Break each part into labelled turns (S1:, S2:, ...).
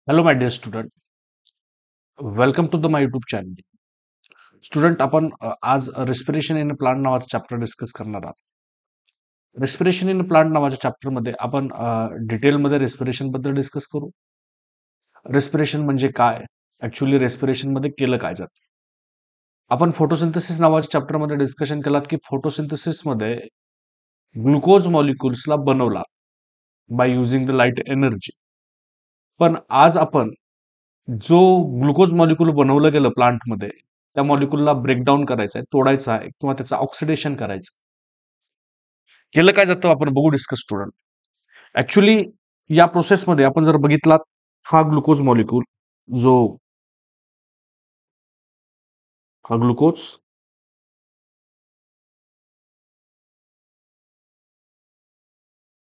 S1: Hello my dear student, welcome to the my YouTube channel. Student, आपण आज respiration in plant नावाचा chapter discuss करणार आहोत. Respiration in plant नावाच्या चॅप्टरमध्ये आपण डिटेलमध्ये रेस्पिरेशन बद्दल डिस्कस करू. रेस्पिरेशन म्हणजे काय, ऍक्च्युली रेस्पिरेशन मध्ये केलं काय जातं. आपण फोटोसिंथेसिस नावाच्या चॅप्टरमध्ये डिस्कशन केलात की फोटोसिंथेसिस मध्ये ग्लुकोज मॉलिक्युल्सला बनवला by using the light energy. पण आज आपण जो ग्लुकोज मॉलिक्यूल बनवलं गेलं प्लांटमध्ये, त्या मॉलिक्यूलला ब्रेकडाऊन करायचं आहे, तोडायचं आहे किंवा त्याचं ऑक्सिडेशन करायचं. केलं काय जातं आपण बघू, डिस्कस स्टुडंट. ऍक्च्युली या प्रोसेसमध्ये आपण जर बघितलात, हा ग्लुकोज मॉलिक्यूल जो हा ग्लुकोज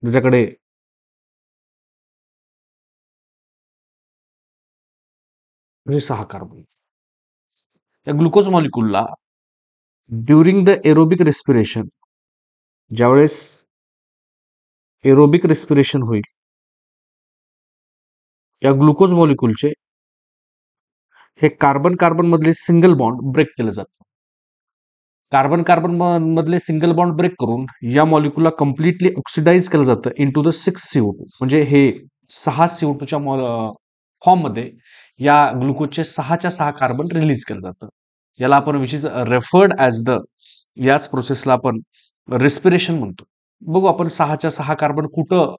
S1: ज्याच्याकडे म्हणजे 6 कार्बन, त्या ग्लुकोज मॉलिक्यूलला ड्युरिंग द एरोबिक रेस्पिरेशन, ज्यावेळेस एरोबिक रेस्पिरेशन होईल, या ग्लुकोज मॉलिक्यूलचे हे कार्बन कार्बन मधले सिंगल बॉन्ड ब्रेक केलं जातं. कार्बन कार्बन मधले सिंगल बॉन्ड ब्रेक करून या मॉलिक्यूलला कम्प्लिटली ऑक्सिडाइज केलं जातं इंटू द 6CO2. म्हणजे हे 6 CO2च्या फॉर्म मध्ये या ग्लुकोजचे 6च्या 6 कार्बन रिलीज केलं जातं. याला आपण which is referred as the, याच प्रोसेसला आपण रेस्पिरेशन म्हणतो. बघू आपण 6च्या 6 कार्बन कुठं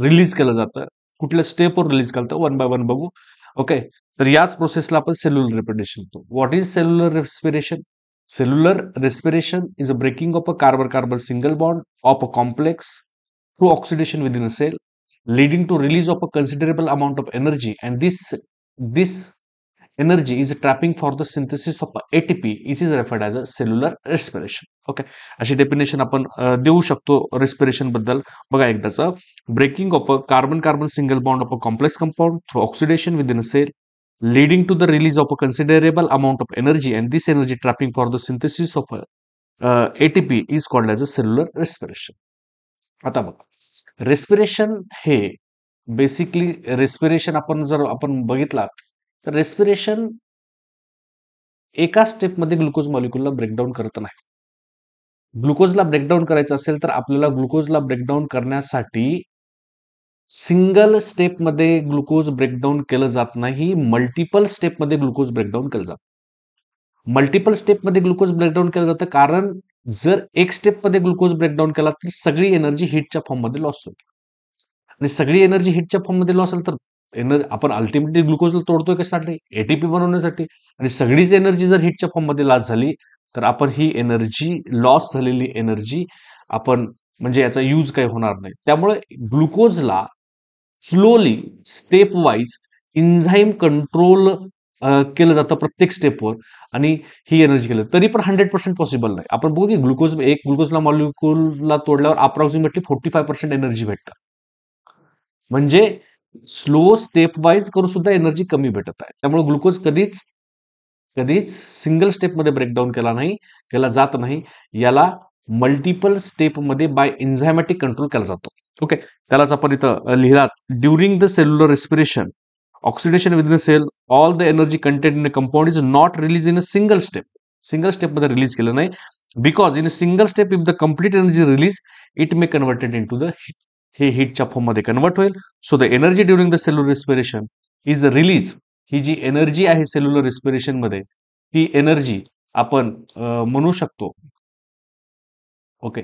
S1: रिलीज केलं जातं, कुठल्या स्टेपवर रिलीज केलं जातं, वन बाय वन बघू. ओके, तर याच प्रोसेसला आपण सेल्युलर रेस्पिरेशन म्हणतो. What is cellular respiration? Cellular respiration is a breaking of a carbon-carbon single bond of a complex through oxidation within a cell, leading to release of a considerable amount of energy, and this energy is trapping for the synthesis of ATP, which is referred as a cellular respiration. Okay, अशी definition आपण देऊ शकतो respiration बद्दल. बघा एकदाचं, breaking of a carbon carbon single bond of a complex compound through oxidation within a cell, leading to the release of a considerable amount of energy, and this energy trapping for the synthesis of ATP is called as a cellular respiration. आता बघा, respiration हे basically, respiration आपण जर आपण बघितला तर respiration एका स्टेपमध्ये ग्लुकोज मॉलिक्यूलला ब्रेकडाऊन करत नाही. ग्लुकोजला ब्रेकडाऊन करायचं असेल तर आपल्याला ग्लुकोजला ब्रेकडाऊन करण्यासाठी सिंगल स्टेपमध्ये ग्लुकोज ब्रेकडाऊन केलं जात नाही, मल्टिपल स्टेपमध्ये ग्लुकोज ब्रेकडाऊन केलं जातं. मल्टिपल स्टेपमध्ये ग्लुकोज ब्रेकडाऊन केलं जातं कारण जर एक स्टेपमध्ये ग्लुकोज ब्रेकडाऊन केला तर सगळी एनर्जी हिटच्या फॉर्ममध्ये लॉस होईल, आणि सगळी एनर्जी हिटच्या फॉर्ममध्ये लॉस झाली तर आपण अल्टिमेटली ग्लुकोजला तोडतोय कशासाठी? एटीपी बनवण्यासाठी. आणि सगळीच एनर्जी जर हिटच्या फॉर्ममध्ये लॉस झाली तर आपण ही एनर्जी, लॉस झालेली एनर्जी आपण, म्हणजे याचा यूज काही होणार नाही. त्यामुळे ग्लुकोजला स्लोली, स्टेप वाईज इन्झाईम कंट्रोल केलं जातं प्रत्येक स्टेपवर, आणि ही एनर्जी केलं तरी पण 100% पॉसिबल नाही. आपण बघू की एक ग्लुकोजला मॉलिक्यूलला तोडल्यावर अप्रॉक्सिमेटली 45% एनर्जी भेटतं. म्हणजे स्लो स्टेप वाईज करून सुद्धा एनर्जी कमी भेटत आहे. त्यामुळे ग्लुकोज कधीच कधीच सिंगल स्टेपमध्ये ब्रेकडाऊन केला जात नाही. याला मल्टिपल स्टेपमध्ये बाय एन्झायमॅटिक कंट्रोल केला जातो. ओके, त्यालाच आपण इथं लिहिलात, during the cellular respiration oxidation within a cell, all the energy content in a compound is not release in a single step. Single स्टेपमध्ये रिलीज केलं नाही, because in a single step if the complete energy release it may converted into the heat. हे हीटच्या फॉर्ममध्ये convert होईल. So the energy during the cellular respiration is release. ही जी energy आहे सेल्युलर रेस्पिरेशन मध्ये, ती एनर्जी आपण म्हणू शकतो. Okay,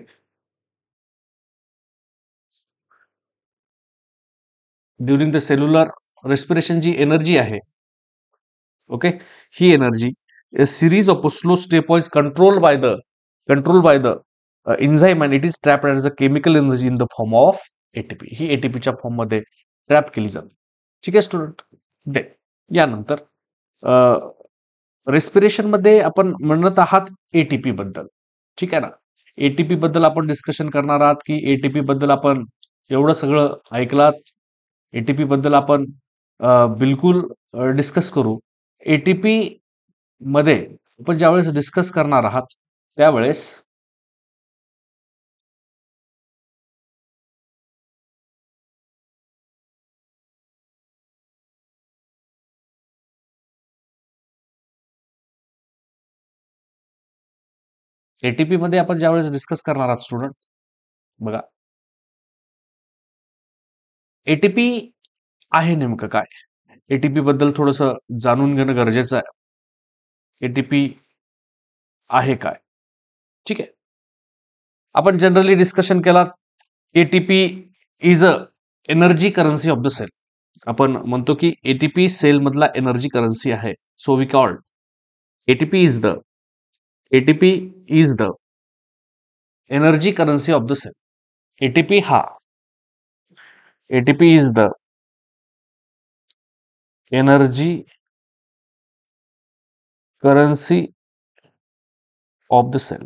S1: during the cellular respiration जी एनर्जी आहे, ओके, ही energy series of slow stepwise control by the enzyme, and it is trapped as a chemical energy in the form of ATP. ही एटीपीच्या form मध्ये trap केली जाते. ठीक आहे स्टुडंट. यानंतर रेस्पिरेशन मध्ये आपण म्हणत आहात एटीपी बद्दल. ठीक आहे ना. एटीपी बद्दल आपण डिस्कशन करणार आहात की एटीपी बद्दल आपण एवढं सगळं ऐकलात. एटीपी बद्दल आपण बिलकुल डिस्कस करू. एटीपी मध्ये आपण ज्यावेळेस डिस्कस करणार आहात त्यावेळेस एटीपी मध्ये आपण ज्यावेळेस डिस्कस करणार आहात स्टुडंट, बघा एटीपी आहे नेमकं काय, एटीपी बद्दल थोडस जाणून घेणं गरजेचं आहे. एटीपी आहे काय, ठीक आहे. आपण जनरली डिस्कशन केला, ATP is a energy currency of the cell. आपण म्हणतो की एटीपी सेल मधला एनर्जी करन्सी आहे. So we called ATP is the ATP is the energy currency of the cell. ATP हा ATP is the energy currency of the cell.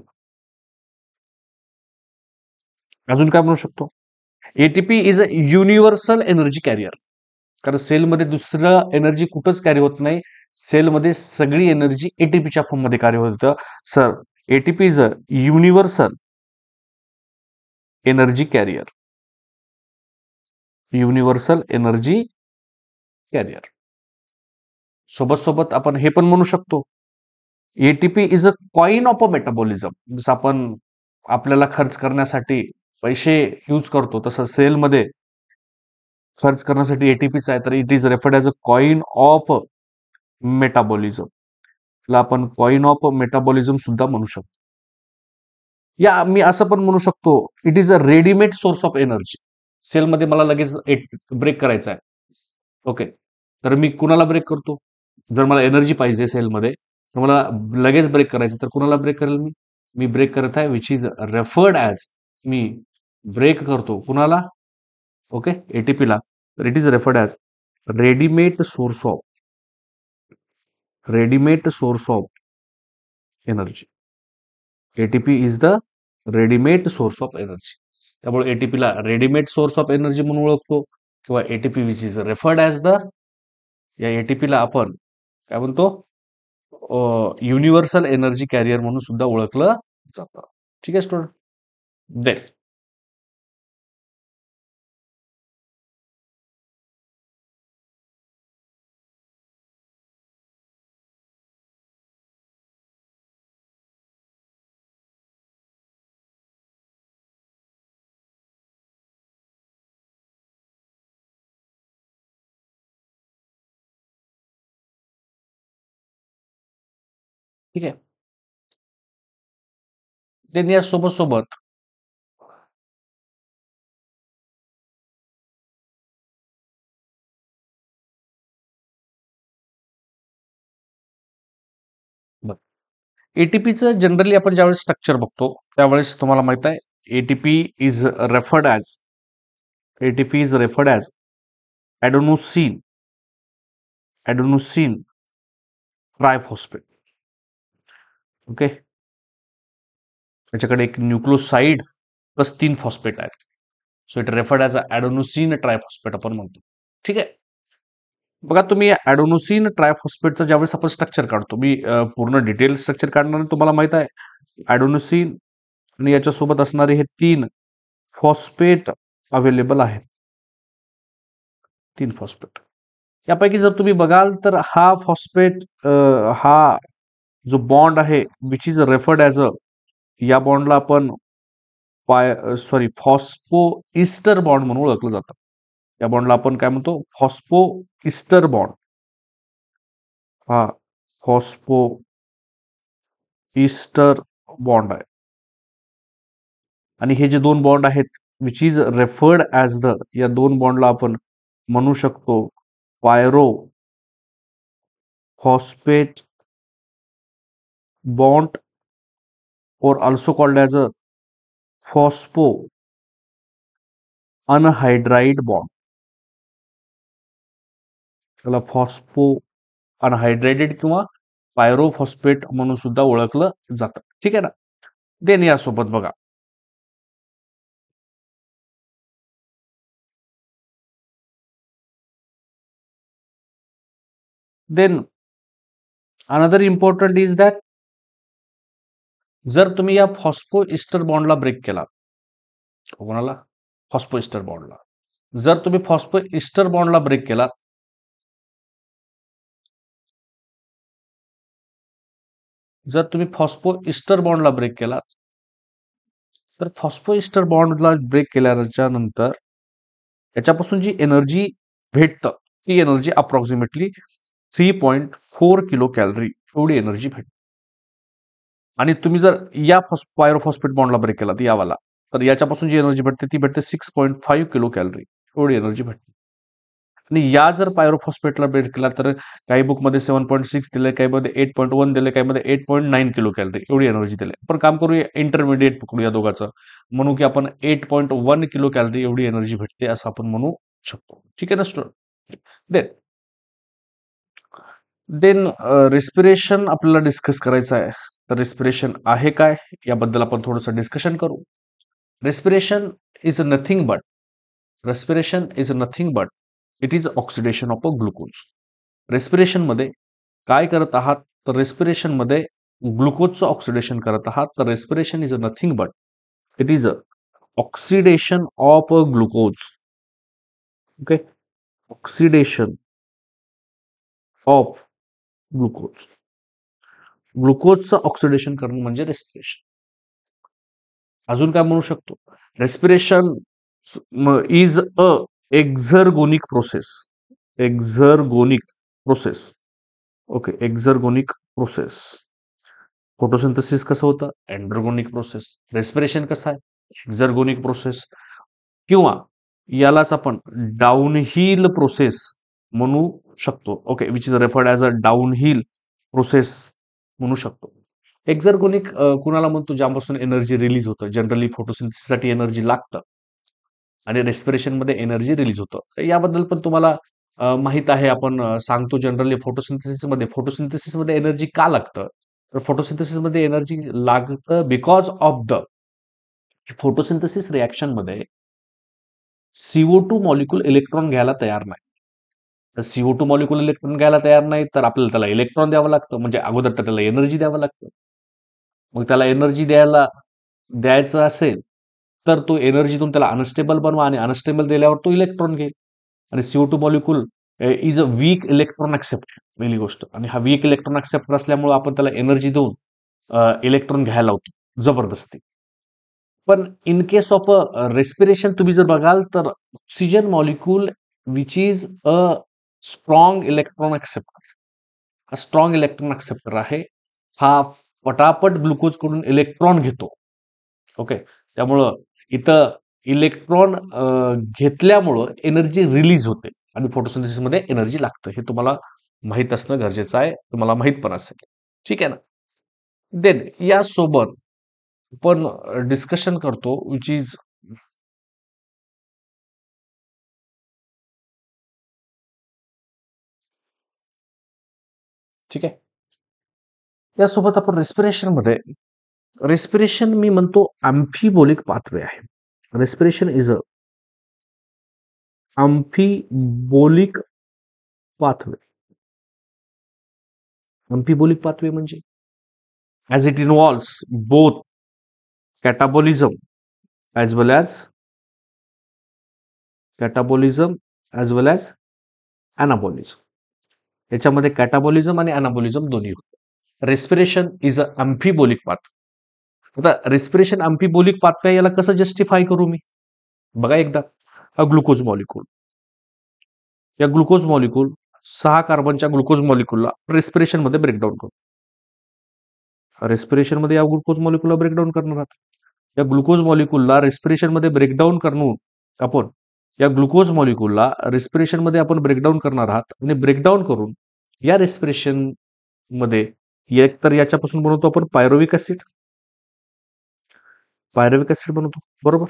S1: अजून काय म्हणू शकतो, ATP is a universal energy carrier. कारण सेलमध्ये दुसरं energy कुठंच कॅरी होत नाही, सेलमध्ये सगळी एनर्जी एटीपीच्या फॉर्म मध्ये कार्य होतं. Sir ATP is a universal energy carrier. Universal energy carrier सोबत सोबत आपण हे पण म्हणू शकतो, ATP is a coin of a metabolism. जसं आपण आपल्याला खर्च करण्यासाठी पैसे यूज करतो, तसं सेलमध्ये खर्च करण्यासाठी एटीपीच आहे, तर it is referred as a coin of metabolism. ला आपण कॉइन ऑफ मेटाबॉलिझम सुद्धा म्हणू शकतो. या मी असं पण म्हणू शकतो, it is a readymade source of energy. सेलमध्ये मला लगेच ब्रेक करायचा आहे, ओके, तर मी कुणाला ब्रेक करतो, जर मला एनर्जी पाहिजे सेलमध्ये तर मला लगेच ब्रेक करायचं, तर कुणाला ब्रेक करेल मी मी ब्रेक करत आहे विच इज रेफर्ड ॲज, मी ब्रेक करतो कुणाला, ओके, एटीपीला. तर it is referred as readymade source of energy. ATP is the readymade source of energy. त्यामुळे एटीपीला रेडीमेड सोर्स ऑफ एनर्जी म्हणून ओळखतो, किंवा ATP which is referred as the, या एटीपीला आपण काय म्हणतो, युनिव्हर्सल एनर्जी कॅरियर म्हणून सुद्धा ओळखलं जातं. ठीक आहे स्टुडंट. देन ठीक आहे, देन या सोबत सोबत एटीपीचं जनरली आपण ज्यावेळेस स्ट्रक्चर बघतो त्यावेळेस तुम्हाला माहित आहे, ATP is referred as ATP is referred as adenosine triphosphate. Okay, त्याच्याकडे एक न्यूक्लोसाइड प्लस 3 फॉस्फेट आहेत. So it referred as adenosine triphosphate आपण म्हणतो. ठीक आहे, बघा तुम्ही ॲडोनोसिन ट्रायफॉस्फेटचं ज्यावेळेस आपण स्ट्रक्चर काढतो, मी पूर्ण डिटेल स्ट्रक्चर काढणार, तुम्हाला माहित आहे ॲडोनोसिन आणि याच्यासोबत असणारे हे 3 फॉस्फेट अवेलेबल आहेत. 3 फॉस्फेट यापैकी जर तुम्ही बघाल तर हा फॉस्फेट, हा जो बॉन्ड आहे विच इज रेफर्ड ॲज अ, या बॉन्डला आपण फॉस्फो इस्टर बॉन्ड म्हणून ओळखलं जातं. या बॉन्डला आपण काय म्हणतो, फॉस्फो इस्टर बॉन्ड. हा फॉस्फो इस्टर बॉन्ड आहे. आणि हे जे 2 बॉन्ड आहेत which is referred as the, या 2 बॉन्डला आपण म्हणू शकतो pyrophosphate bond, or also called as a phospho anhydride bond. त्याला फॉस्फो अनहायड्रेटेड किंवा पायरोफॉस्फेट म्हणून सुद्धा ओळखलं जातं. ठीक आहे ना. देन यासोबत बघा, then another important is that, जर तुम्ही या फॉस्फो इस्टर बॉन्डला ब्रेक केला, कोणाला, फॉस्फो इस्टर बॉन्डला, जर तुम्ही फॉस्फो इस्टर बॉन्डला ब्रेक केला जर तुम्ही फॉस्फो इस्टर बॉन्डला ब्रेक केला तर फॉस्फो इस्टर बॉन्डला ब्रेक केल्याच्या नंतर याच्यापासून जी एनर्जी भेटतं ती एनर्जी अप्रॉक्सिमेटली 3.4 किलो कॅलरी एवढी एनर्जी भेटते. आणि तुम्ही जर या पायरोफॉस्फेट बॉन्डला ब्रेक केला यावाला तर याच्यापासून जी एनर्जी भेटते ती भेटते 6.5 किलो कॅलरी एवढी एनर्जी भेटते. आणि या जर पायरोफॉस्फेटला ब्रेक केला तर काही बुकमध्ये 7.6 दिले, काही मध्ये 8.1 दिले, काही मध्ये 8.9 किलो कॅलरी एवढी एनर्जी दिली. आपण काम करूया इंटरमिडिएट पकडूया दोघांचं, म्हणू की आपण 8.1 किलो कॅलरी एवढी एनर्जी भेटते असं आपण म्हणू शकतो. ठीक आहे ना स्टुडंट. देन देन रेस्पिरेशन आपल्याला डिस्कस करायचं आहे. तर रेस्पिरेशन आहे काय याबद्दल आपण थोडंसं डिस्कशन करू. Respiration is nothing but it is oxidation of a glucose. रेस्पिरेशनमध्ये काय करत आहात तर रेस्पिरेशनमध्ये ग्लुकोजचं ऑक्सिडेशन करत आहात. तर respiration is nothing but it is oxidation of a glucose. Okay, oxidation of glucose. ग्लुकोजचं ऑक्सिडेशन करणं म्हणजे रेस्पिरेशन. अजून काय म्हणू शकतो, respiration is a exergonic process. Exergonic process. Okay, exergonic process. Photosynthesis कसं होतं, एंड्रोगोनिक प्रोसेस. रेस्पिरेशन कसं आहे, एक्झर्गोनिक प्रोसेस. किंवा यालाच आपण डाऊनहिल प्रोसेस म्हणू शकतो. Okay, which is referred as a downhill process म्हणू शकतो. एक्झर्गोनिक कुणाला म्हणतो, ज्यापासून एनर्जी रिलीज होतं. जनरली फोटोसिंथेसिससाठी एनर्जी लागतं आणि रेस्पिरेशनमध्ये एनर्जी रिलीज होतं. याबद्दल पण तुम्हाला माहित आहे. आपण सांगतो जनरली फोटोसिंथेसिसमध्ये एनर्जी का लागतं, तर फोटोसिंथेसिसमध्ये एनर्जी लागतं बिकॉज ऑफ द फोटोसिंथेसिस रिॲक्शनमध्ये CO2 मॉलिक्यूल इलेक्ट्रॉन घ्यायला तयार नाही. तर CO2 मॉलिक्यूल इलेक्ट्रॉन घ्यायला तयार नाही तर आपल्याला त्याला इलेक्ट्रॉन द्यावं लागतं, म्हणजे अगोदर तर त्याला एनर्जी द्यावं लागतं. मग त्याला एनर्जी द्यायचं असेल तर तो एनर्जीतून त्याला अनस्टेबल बनवा आणि अनस्टेबल दिल्यावर तो इलेक्ट्रॉन घेईल. आणि CO2 molecule is a week electron acceptor, पहिली गोष्ट. आणि हा वीक इलेक्ट्रॉन ऍक्सेप्टर असल्यामुळे आपण त्याला एनर्जी देऊन इलेक्ट्रॉन घ्यायला लावतो जबरदस्ती. पण इन केस ऑफ रेस्पिरेशन तुम्ही जर बघाल तर oxygen molecule which is a strong electron acceptor, हा स्ट्रॉंग इलेक्ट्रॉन ऍक्सेप्टर आहे. हा पटापट ग्लुकोज कडून इलेक्ट्रॉन घेतो. ओके, त्यामुळं इथं इलेक्ट्रॉन घेतल्यामुळं एनर्जी रिलीज होते आणि फोटोसिंथेसिसमध्ये एनर्जी लागतं. हे तुम्हाला माहीत असणं गरजेचं आहे, तुम्हाला माहीत पण असेल. ठीक आहे ना. देन यासोबत आपण डिस्कशन करतो विच इज ठीक आहे. यासोबत आपण रेस्पिरेशन मी म्हणतो अम्फिबोलिक पाथवे आहे. Respiration is a amphibolic pathway. Amphibolic pathway म्हणजे as it involves both catabolism as well as anabolism. याच्यामध्ये कॅटाबॉलिझम आणि अनाबॉलिझम दोन्ही होतं. Respiration is a amphibolic path. आता रेस्पिरेशन अम्फिबोलिक पाथवे याला कसं जस्टिफाय करू मी, बघा एकदा. हा ग्लुकोज मॉलिक्यूल, या ग्लुकोज मॉलिक्यूल 6 कार्बनच्या ग्लुकोज मॉलिक्यूलला रेस्पिरेशन मध्ये ब्रेकडाऊन करतो. रेस्पिरेशन मध्ये या ग्लुकोज मॉलिक्यूलला ब्रेकडाऊन करणार आहात. या ग्लुकोज मॉलिक्यूलला रेस्पिरेशन मध्ये ब्रेकडाऊन करून आपण या ग्लुकोज मॉलिक्यूलला रेस्पिरेशन मध्ये आपण ब्रेकडाऊन करणार आहात आणि ब्रेकडाऊन करून या रेस्पिरेशन मध्ये एक तर याच्यापासून बनवतो आपण पायरोविक ऍसिड बनवतो, बरोबर.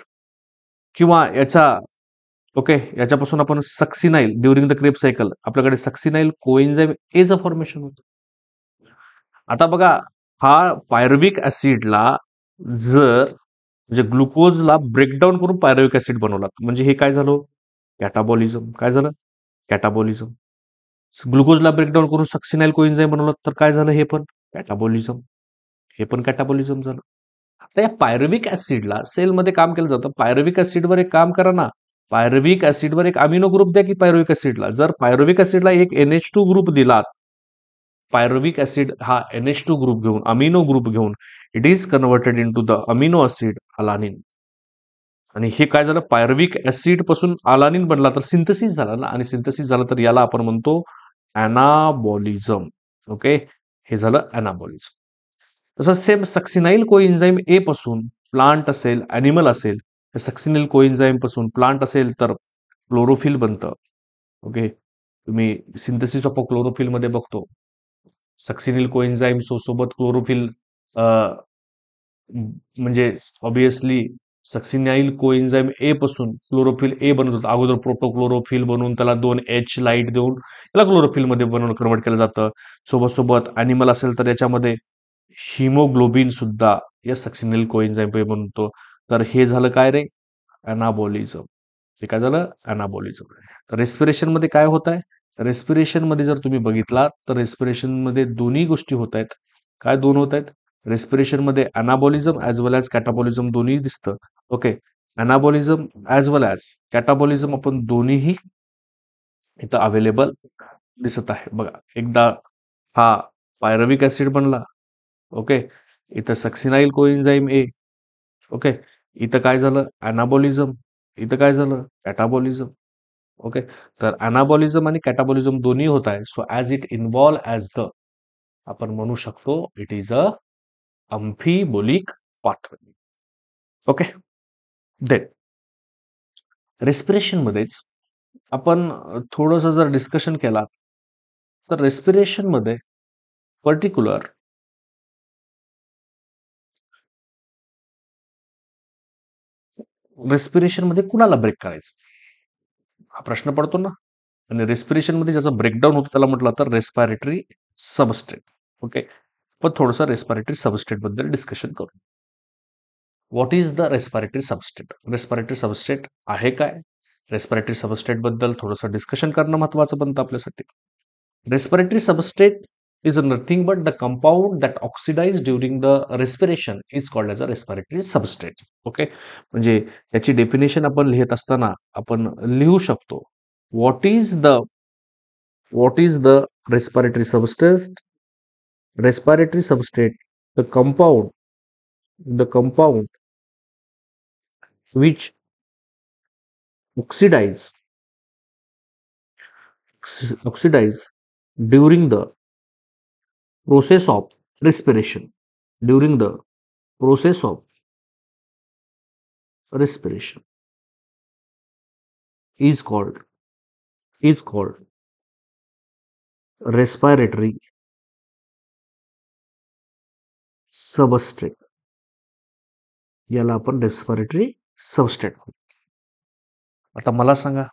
S1: किंवा याच्यापासून आपण succinyl during the Kreb cycle आपल्याकडे succinyl coenzyme as a formation होतं. आता बघा, हा पायरुविक ऍसिडला जर म्हणजे ग्लुकोजला ब्रेकडाऊन करून पायरुविक ऍसिड बनवला म्हणजे हे काय झालं, कॅटाबॉलिझम. काय झालं, कॅटाबॉलिझम. ग्लुकोजला ब्रेकडाऊन करून सक्सिनाइल कोएन्झाइम बनवलं तर काय झालं, हे पण कॅटाबॉलिझम. हे पण कॅटाबॉलिझम झालं. आता या पायरुविक ऍसिडला सेलमध्ये काम केलं जातं. पायरुविक ऍसिडवर एक काम करा ना, पायरुविक ऍसिडवर एक अमिनो ग्रुप द्या की पायरुविक ऍसिडला. जर पायरुविक ऍसिडला एक NH2 ग्रुप दिलात पायरुविक ऍसिड हा NH2 ग्रुप घेऊन, अमिनो ग्रुप घेऊन it is converted into the amino acid alanine. आणि हे काय झालं, पायरुविक ऍसिड पासून अलानिन बनला तर सिंथसिस झाला ना, आणि सिंथसिस झालं तर याला आपण म्हणतो अनाबॉलिझम. ओके, हे झालं अनाबॉलिझम. तसंच सेम सक्सिनाइल कोएन्झाइम ए पासून प्लांट असेल, अॅनिमल असेल, सक्सिनाइल कोएन्झाइम पासून प्लांट असेल तर क्लोरोफिल बनतं. ओके, तुम्ही सिंथेसिस ऑफ क्लोरोफिल मध्ये बघतो सक्सिनिल कोएन्झाइम सोबत क्लोरोफिल, म्हणजे ऑब्विसली सक्सिनाइल कोएन्झाइम ए पासून क्लोरोफिल ए बनत होतं. अगोदर प्रोटोक्लोरोफिल बनवून त्याला 2H लाईट देऊन त्याला क्लोरोफिल मध्ये बनवून कन्वर्ट केलं जातं. सोबत सोबत अॅनिमल असेल तर याच्यामध्ये हिमोग्लोबिन सुद्धा या सक्सिनाइल कोएन्झाइम पे बनतो. तर हे झालं काय रे, अनाबॉलिझम. हे काय झालं, अनाबॉलिझम. तर रेस्पिरेशन मध्ये काय होत आहे, रेस्पिरेशन मध्ये जर तुम्ही बघितलात तर रेस्पिरेशन मध्ये दोन्ही गोष्टी होत आहेत. काय दोन होत आहेत, रेस्पिरेशन मध्ये अनाबॉलिझम ॲज वेल ॲज कॅटाबॉलिझम दोन्ही दिसतं. ओके, अनाबॉलिझम ॲज वेल ॲज कॅटाबॉलिझम आपण दोन्हीही इथं अवेलेबल दिसत आहे. बघा, एकदा हा पायरुविक ऍसिड बनला. ओके, इथं सक्सिनाइल कोएन्झाइम ए. ओके, इथं काय झालं, अनाबॉलिझम. इथं काय झालं, कॅटाबॉलिझम. ओके, तर अनाबॉलिझम आणि कॅटाबॉलिझम दोन्ही होत आहे. So as it involve as the, आपण म्हणू शकतो it is a amphibolic pathway. Okay, then respiration मध्येच आपण थोडंसं जर डिस्कशन केला तर रेस्पिरेशन मध्ये पर्टिक्युलर रेस्पिरेशन मध्ये कुणाला ब्रेक करायचं हा प्रश्न पडतो ना. आणि रेस्पिरेशन मध्ये ज्याचा ब्रेकडाऊन होतो त्याला म्हटलं तर रेस्पिरेटरी सबस्ट्रेट. ओके, पण थोडंसं रेस्पिरेटरी सबस्ट्रेट बद्दल डिस्कशन करू. What is the respiratory substrate, respiratory substrate आहे काय, रेस्पिरेटरी सबस्ट्रेट बद्दल थोडंसं डिस्कशन करणं महत्वाचं बनतं आपल्यासाठी. Respiratory substrate is nothing but the compound that oxidize during the respiration is called as a respiratory substrate. Okay, म्हणजे याची डेफिनेशन आपण लिहित असताना आपण लिहू शकतो, what is the respiratory substrate, respiratory substrate the compound which oxidize oxidize during the process of respiration, during the process of respiration is called respiratory substrate. याला आपण रेस्पिरेटरी सबस्ट्रेट. आता मला सांगा,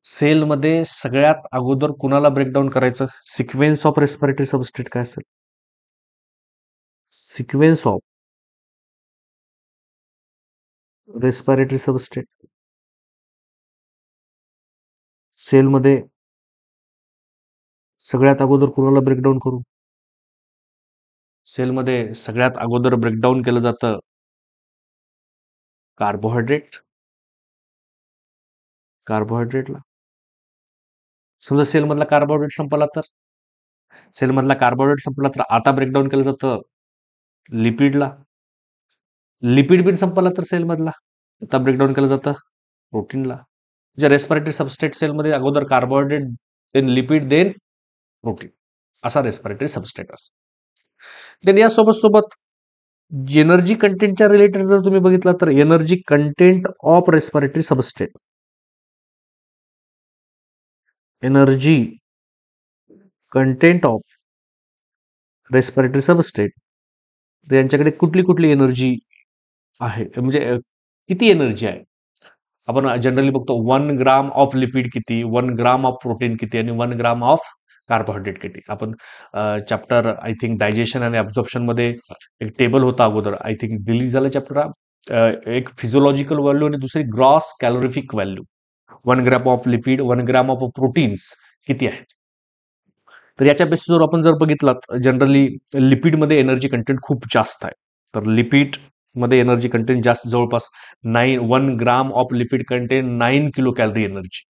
S1: सेलमध्ये सगळ्यात अगोदर कुणाला ब्रेकडाऊन करायचं, सिक्वेन्स ऑफ रेस्पिरेटरी सबस्ट्रेट काय असेल, सिक्वेन्स ऑफ रेस्पिरेटरी सबस्ट्रेट. सेलमध्ये सगळ्यात अगोदर कुणाला ब्रेकडाऊन करू, सेलमध्ये सगळ्यात अगोदर ब्रेकडाऊन केलं जातं कार्बोहायड्रेटला. समजा सेलमधला कार्बोहायड्रेट संपला तर आता ब्रेकडाऊन केलं जातं लिपिडला. लिपिड बिन संपला तर सेलमधला आता ब्रेकडाऊन केलं जातं प्रोटीनला. म्हणजे रेस्पिरेटरी सबस्ट्रेट सेलमध्ये अगोदर carbohydrate, then lipid, then protein, असा रेस्पिरेटरी सबस्ट्रेट असतो. देन यासोबत सोबत एनर्जी कंटेंटच्या रिलेटेड जर तुम्ही बघितला तर energy content of respiratory substrate, energy content of respiratory substrate, यांच्याकडे कुठली कुठली एनर्जी आहे, म्हणजे किती एनर्जी आहे. आपण जनरली बघतो 1 ग्राम ऑफ लिपिड किती, 1 ग्राम ऑफ प्रोटीन किती, आणि 1 ग्राम ऑफ कार्बोहायड्रेट किती. आपण चॅप्टर आय थिंक डायजेशन आणि ॲब्झॉर्प्शन मध्ये एक टेबल होता अगोदर, आय थिंक डिलीट झालं चॅप्टर. एक फिजिओलॉजिकल व्हॅल्यू आणि दुसरी gross calorific value. 1 gram of lipid, 1 gram of proteins किती आहे. तर याच्या बेसिसवर आपण जर बघितलात, जनरली लिपिडमध्ये एनर्जी कंटेंट खूप जास्त आहे. तर लिपिड मध्ये एनर्जी कंटेंट जास्त, जवळपास 1 gram of lipid content 9 kilo calorie energy.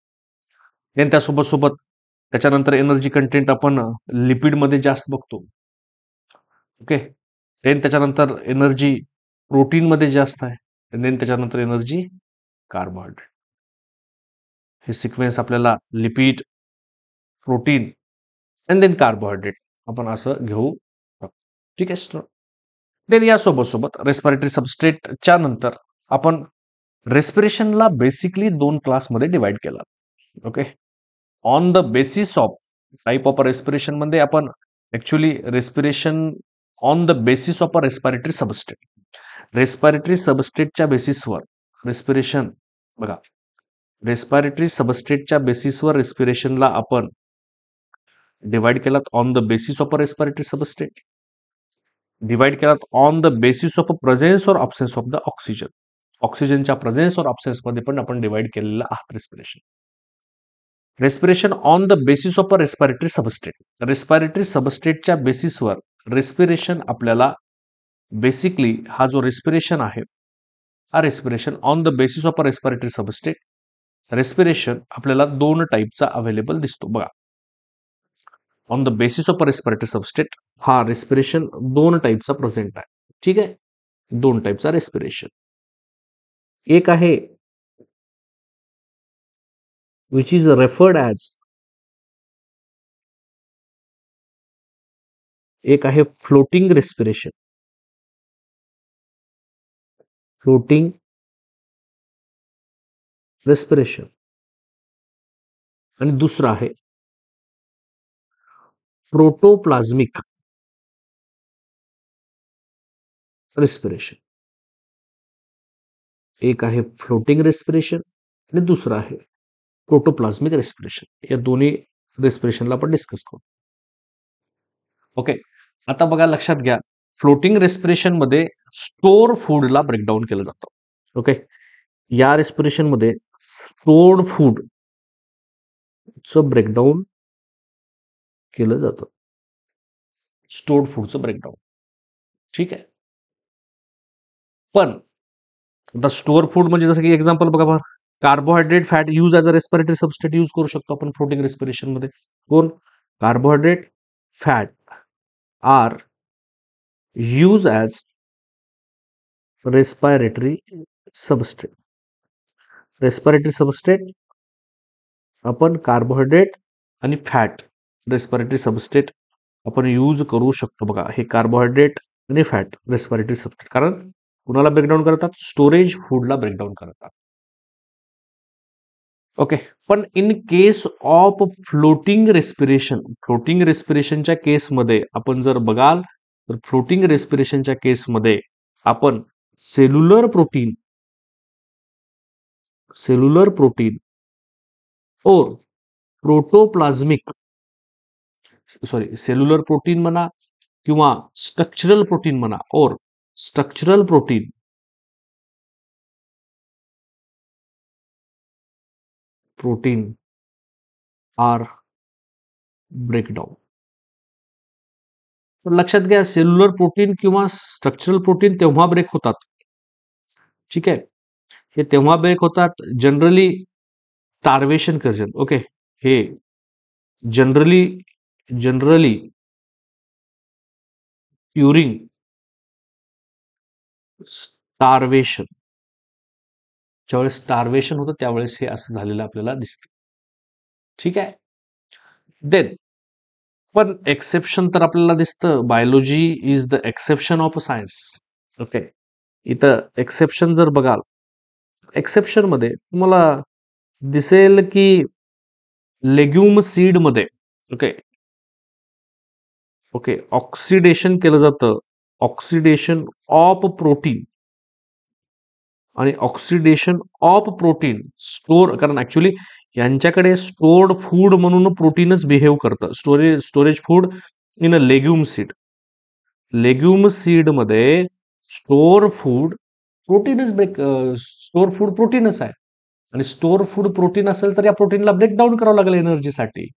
S1: Then त्यासोबत सोबत त्याच्यानंतर एनर्जी कंटेंट आपण लिपिडमध्ये जास्त बघतो. ओके, देन त्याच्यानंतर एनर्जी प्रोटीनमध्ये जास्त आहे, देन त्याच्यानंतर एनर्जी कार्बोहायड्रेट. हे सिक्वेन्स आपल्याला lipid, protein and then carbohydrate आपण असं घेऊ शकतो. ठीक आहे. देन यासोबत सोबत रेस्पिरेटरी सबस्ट्रेटच्या नंतर आपण रेस्पिरेशनला बेसिकली 2 क्लासमध्ये डिवाइड केला. Okay, on the basis of type of respiration मध्ये आपण actually respiration on the basis of a respiratory substrate, respiratory सबस्ट्रेटच्या बेसिसवर रेस्पिरेशन बघा, रेस्पिरेटरी सबस्ट्रेटच्या बेसिसवर रेस्पिरेशनला आपण डिवाइड केलात on the basis of a respiratory substrate, divide केलात on the basis of a presence और अब्सेन्स ऑफ द ऑक्सिजन, ऑक्सिजनच्या प्रेझेन्स और अब्सेन्स मध्ये पण आपण डिवाइड केलेलं आहात respiration. Respiration on the basis of a respiratory substrate, respiratory सबस्ट्रेटच्या बेसिसवर रेस्पिरेशन आपल्याला बेसिकली हा जो रेस्पिरेशन आहे हा respiration on the basis of a respiratory substrate, respiration आपल्याला 2 टाईपचा अवेलेबल दिसतो. बघा, on the basis of a respiratory substrate हा रेस्पिरेशन 2 टाईपचा प्रेझेंट आहे. ठीक आहे, 2 टाईपचा रेस्पिरेशन. एक आहे which is referred as, एक आहे फ्लोटिंग रेस्पिरेशन, फ्लोटिंग रेस्पिरेशन, आणि दुसरा आहे प्रोटोप्लाझ्मिक रेस्पिरेशन. एक आहे फ्लोटिंग रेस्पिरेशन आणि दुसरा आहे प्रोटोप्लाझ्मिक रेस्पिरेशन. या दोन्ही रेस्पिरेशनला आपण डिस्कस करू. ओके, आता बघा लक्षात घ्या, फ्लोटिंग रेस्पिरेशन मध्ये स्टोर फूडला ब्रेकडाऊन केलं जातं. ओके, या रेस्पिरेशन मध्ये स्टोर्ड फूडचं ब्रेकडाऊन केलं जातं, स्टोर्ड फूडचं ब्रेकडाऊन. ठीक आहे, पण आता स्टोअर फूड म्हणजे जसं की एक्झाम्पल बघा बघा, carbohydrate fat use as a respiratory substrate use करू शकतो आपण फ्लोटिंग रेस्पिरेशन मध्ये. कोण? Carbohydrate fat are use as respiratory substrate. Respiratory substrate आपण कार्बोहायड्रेट आणि फॅट रेस्पिरेटरी सबस्ट्रेट आपण यूज करू शकतो. बघा, हे कार्बोहायड्रेट आणि फॅट रेस्पिरेटरी सबस्ट्रेट, कारण कुणाला ब्रेकडाऊन करतात? स्टोरेज फूडला ब्रेकडाऊन करतात. ओके, पण in case of floating respiration, floating रेस्पिरेशनच्या केसमध्ये आपण जर बघाल तर फ्लोटिंग रेस्पिरेशनच्या केसमध्ये आपण सेल्युलर प्रोटीन और प्रोटोप्लाझ्मिक, सॉरी सेल्युलर प्रोटीन म्हणा किंवा स्ट्रक्चरल प्रोटीन म्हणा, और स्ट्रक्चरल प्रोटीन आर ब्रेकडाऊन. लक्षात घ्या, सेल्युलर प्रोटीन किंवा स्ट्रक्चरल प्रोटीन तेव्हा ब्रेक होतात. ठीक आहे, हे तेव्हा ब्रेक होतात जनरली स्टार्वेशन करेशन. ओके, हे जनरली ड्युरिंग स्टार्वेशन, ज्यावेळेस स्टार्वेशन होतं त्यावेळेस हे असं झालेलं आपल्याला दिसतं. ठीक आहे, देन पण एक्सेप्शन तर आपल्याला दिसतं, biology is the exception of science. Okay, इथं एक्सेप्शन जर बघाल, एक्सेप्शन मध्ये तुम्हाला दिसेल की लेग्युम सीड मध्ये ओके ओके ऑक्सिडेशन केलं जातं, ऑक्सिडेशन ऑफ प्रोटीन आणि ऑक्सिडेशन ऑफ प्रोटीन स्टोर, कारण ऍक्च्युली यांच्याकडे स्टोर्ड फूड म्हणून प्रोटीनच बिहेव करतं. Storage food in a legume seed, legume seed मध्ये स्टोर फूड प्रोटीनच स्टोर फूड प्रोटीनच आहे, आणि स्टोर फूड प्रोटीन असेल तर या प्रोटीनला ब्रेकडाऊन करावं लागेल एनर्जीसाठी.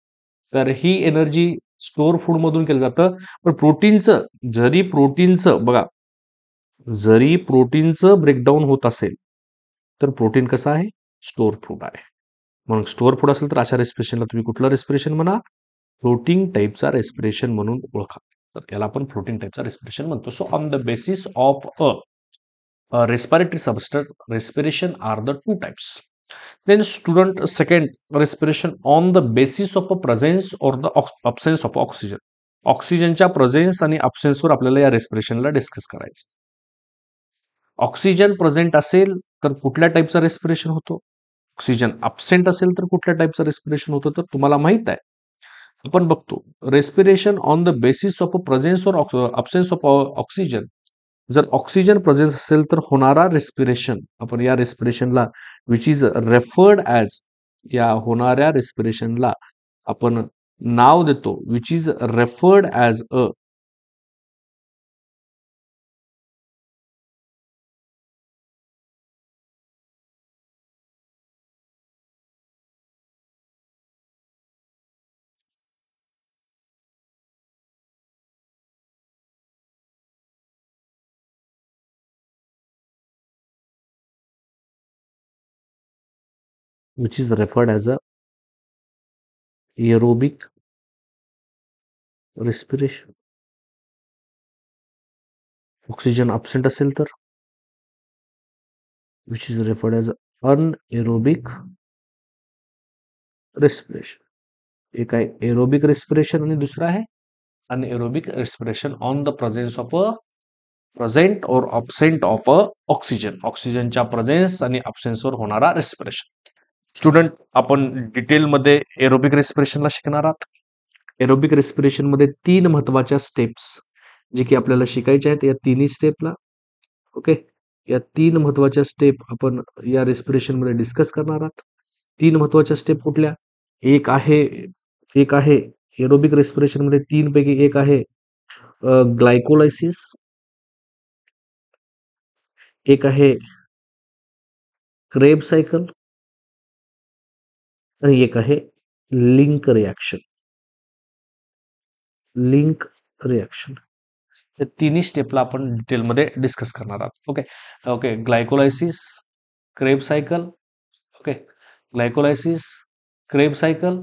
S1: तर ही एनर्जी स्टोर फूड मधून केलं जातं. पण प्रोटीनचं बघा, जरी प्रोटीनचं ब्रेकडाऊन होत असेल तर प्रोटीन कसं आहे? स्टोर फूड आहे. मग स्टोअर फूड असेल तर अशा रेस्पिरेशनला तुम्ही कुठलं रेस्पिरेशन म्हणा, फ्लोटिंग टाईपचा रेस्पिरेशन म्हणून ओळखा. तर याला आपण फ्लोटिंग टाईपचा रेस्पिरेशन म्हणतो. So on the basis of respiratory substance respiration are the two types. Then student, second, respiration on the basis of a presence or the absence of oxygen. ऑक्सिजनच्या presence आणि अब्सेन्सवर आपल्याला या रेस्पिरेशनला डिस्कस करायचं. Oxygen present असेल तर कुठल्या टाईपचा respiration होतो, ऑक्सिजन अब्सेंट असेल तर कुठल्या टाईपचं रेस्पिरेशन होतं, तर तुम्हाला माहित आहे. आपण बघतो respiration on the basis of a presence और अब्सेन्स ऑफ ऑक्सिजन. जर ऑक्सिजन प्रेझेन्स असेल तर होणारा रेस्पिरेशन, आपण या रेस्पिरेशनला विच इज रेफर्ड ॲज, या होणाऱ्या रेस्पिरेशनला आपण नाव देतो which is referred as a which is referred as a aerobic respiration. Oxygen absent असेल तर which is referred as anaerobic respiration. एक आहे एरोबिक रेस्पिरेशन आणि दुसरा आहे anaerobic respiration on the presence of a present और अब्सेंट ऑफ अ ऑक्सिजन. ऑक्सिजनच्या presence आणि अब्सेन्सवर होणारा रेस्पिरेशन. स्टुडंट, आपण डिटेलमध्ये एरोबिक रेस्पिरेशनला शिकणार आहात. एरोबिक रेस्पिरेशन मध्ये 3 महत्वाच्या स्टेप्स जे की आपल्याला शिकायच्या आहेत. या तिन्ही स्टेपला ओके, या 3 महत्वाच्या स्टेप आपण या रेस्पिरेशन मध्ये डिस्कस करणार आहात. 3 महत्वाच्या स्टेप कुठल्या? एक आहे एरोबिक रेस्पिरेशन मध्ये 3 पैकी एक आहे ग्लायकोलायसिस, एक आहे क्रेब सायकल आणि एक आहे लिंक रिॲक्शन. लिंक रिॲक्शन या तिन्ही स्टेपला आपण डिटेलमध्ये डिस्कस करणार आहोत. Okay okay, glycolysis, Kreb cycle, okay, glycolysis, Kreb cycle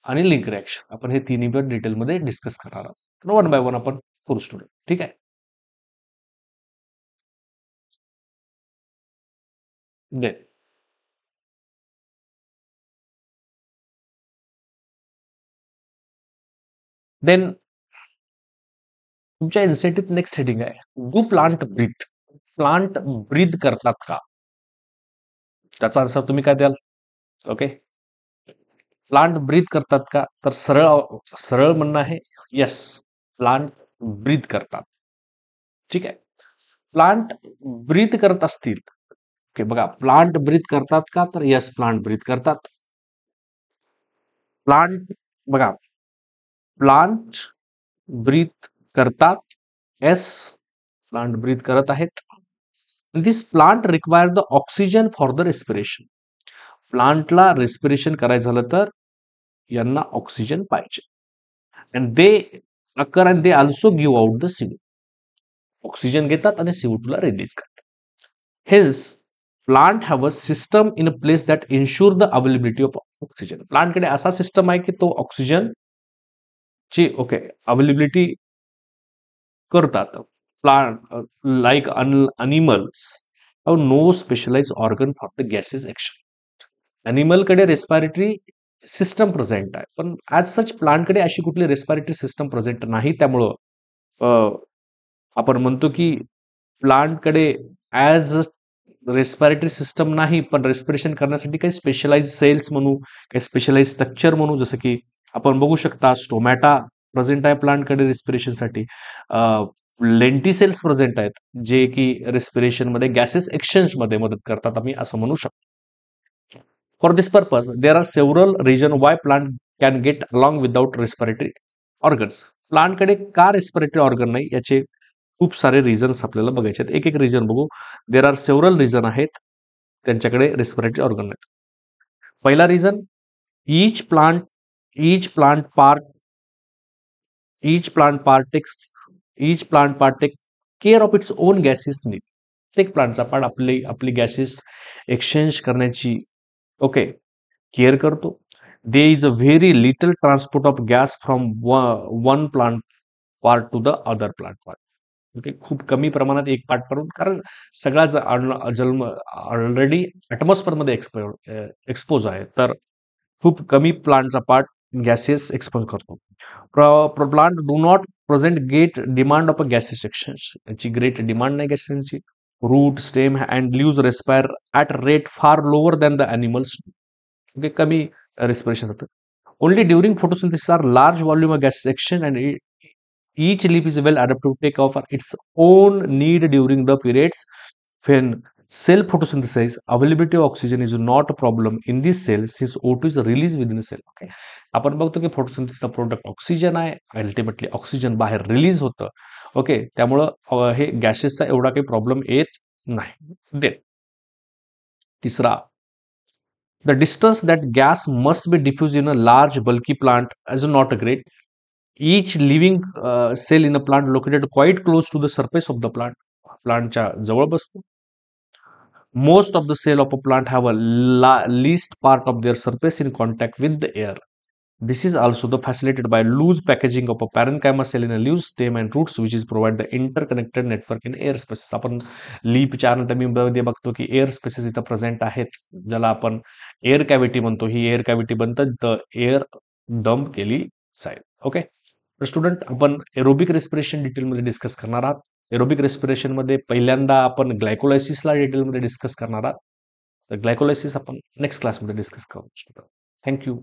S1: आणि लिंक रिॲक्शन, आपण हे तिन्ही पण डिटेलमध्ये डिस्कस करणार आहोत. तर वन बाय वन आपण करू स्टुडंट. ठीक आहे. देन तुमच्या इन्स्टिट्यूट नेक्स्ट हेडिंग आहे, do plant breathe. Plant breathe करतात का? त्याचा आन्सर तुम्ही काय द्याल? ओके, प्लांट ब्रीथ करतात का? तर सरळ सरळ म्हणणं आहे यस, प्लांट ब्रीथ करतात. ठीक आहे. प्लांट ब्रीथ करत असतील, ओके बघा, प्लांट ब्रीथ करतात का? तर यस, प्लांट ब्रीथ करतात. प्लांट बघा, प्लांट ब्रीथ करतात, येस, प्लांट ब्रीथ करत आहेत. This plant require the oxygen for the respiration. प्लांटला रेस्पिरेशन करायचं झालं तर यांना ऑक्सिजन पाहिजे. And they occur and they also give out the CO2. Oxygen घेतात आणि CO2 ला रिलीज करतात. Hence plant have a system in a place that ensure the availability of oxygen. प्लांटकडे असा सिस्टम आहे की तो ऑक्सिजन ची ओके अवेलेबिलिटी करतात. Plant like animals have no specialize organ for the gases action. अॅनिमलकडे रेस्पिरेटरी सिस्टम प्रेझेंट आहे, पण ॲज सच प्लांटकडे अशी कुठली रेस्पिरेटरी सिस्टम प्रेझेंट नाही. त्यामुळं आपण म्हणतो की प्लांटकडे ॲज रेस्पिरेटरी सिस्टम नाही, पण रेस्पिरेशन करण्यासाठी काही स्पेशलाइज सेल्स म्हणू, काही स्पेशलाइज स्ट्रक्चर म्हणू, जसं की आपण बघू शकता स्टोमॅटा प्रेझेंट आहे प्लांटकडे रेस्पिरेशनसाठी. लेंटिसेल्स प्रेझेंट आहेत जे की रेस्पिरेशनमध्ये गॅसेस एक्सचेंज मध्ये मदत करतात, आम्ही असं म्हणू शकतो. For this purpose there are several reason why plant can get along without respiratory organs. प्लांटकडे का रेस्पिरेटरी ऑर्गन नाही याचे खूप सारे रिझन्स आपल्याला बघायचे आहेत. एक एक रिझन बघू. देर आर सेव्हरल रिझन आहेत त्यांच्याकडे रेस्पिरेटरी ऑर्गन आहेत. पहिला reason, each plant part each plant part take care of its own gases need. प्रत्येक प्लांटचा पार्ट आपली गॅसेस एक्सचेंज करण्याची ओके, केअर करतो. There is a very little transport of gas from one plant part two the other plant part. Okay, खूप कमी प्रमाणात एक part करून, कारण सगळा जन्म ऑलरेडी ॲटमॉस्फिअरमध्ये एक्सपोज आहे, तर खूप कमी प्लांटचा पार्ट गॅसेस एक्सपोज करतो. Plant do not present get demand of a gases exchange, याची ग्रेट डिमांड नाही गॅसेसची. Root stem and leaves respire at rate far lower than the animals. Okay, कमी रेस्पिरेशन जातं. Only during photosynthesis are large volume of gases exchange and each leaf is well adapted to take off its own need during the periods when cell photosynthesis. Availability of oxygen is not a problem in this cell since O2 is released within the cell. Okay, आपण बघतो की फोटोसिंथेसिसचा product oxygen आहे, ultimately oxygen बाहेर release होतं. Okay, त्यामुळं हे गॅसेसचा एवढा काही प्रॉब्लेम येत नाही. देन तिसरा, the distance that gas must be diffused in a large bulky plant is not great. Each living cell in a plant located quite close to the surface of the plant. प्लांटच्या जवळ बसतो. Most of the cell of a plant have a least part of their surface in contact with the air. This is also the facilitated by loose packaging of a parenchyma cell in a leaf stem and roots, which is provide the interconnected network in air spaces. आपण लीपच्या अनाटॉमीमध्ये बघतो की air spaces इथं present आहेत, ज्याला आपण air cavity म्हणतो. ही air cavity बनतं the air dump केली जाईल. ओके, तर स्टुडंट आपण एरोबिक रेस्पिरेशन डिटेलमध्ये डिस्कस करणार आहात. एरोबिक रेस्पिरेशनमध्ये पहिल्यांदा आपण ग्लायकोलायसिसला डिटेलमध्ये डिस्कस करणार आहात. तर ग्लायकोलायसिस आपण नेक्स्ट क्लासमध्ये डिस्कस करू. थँक्यू.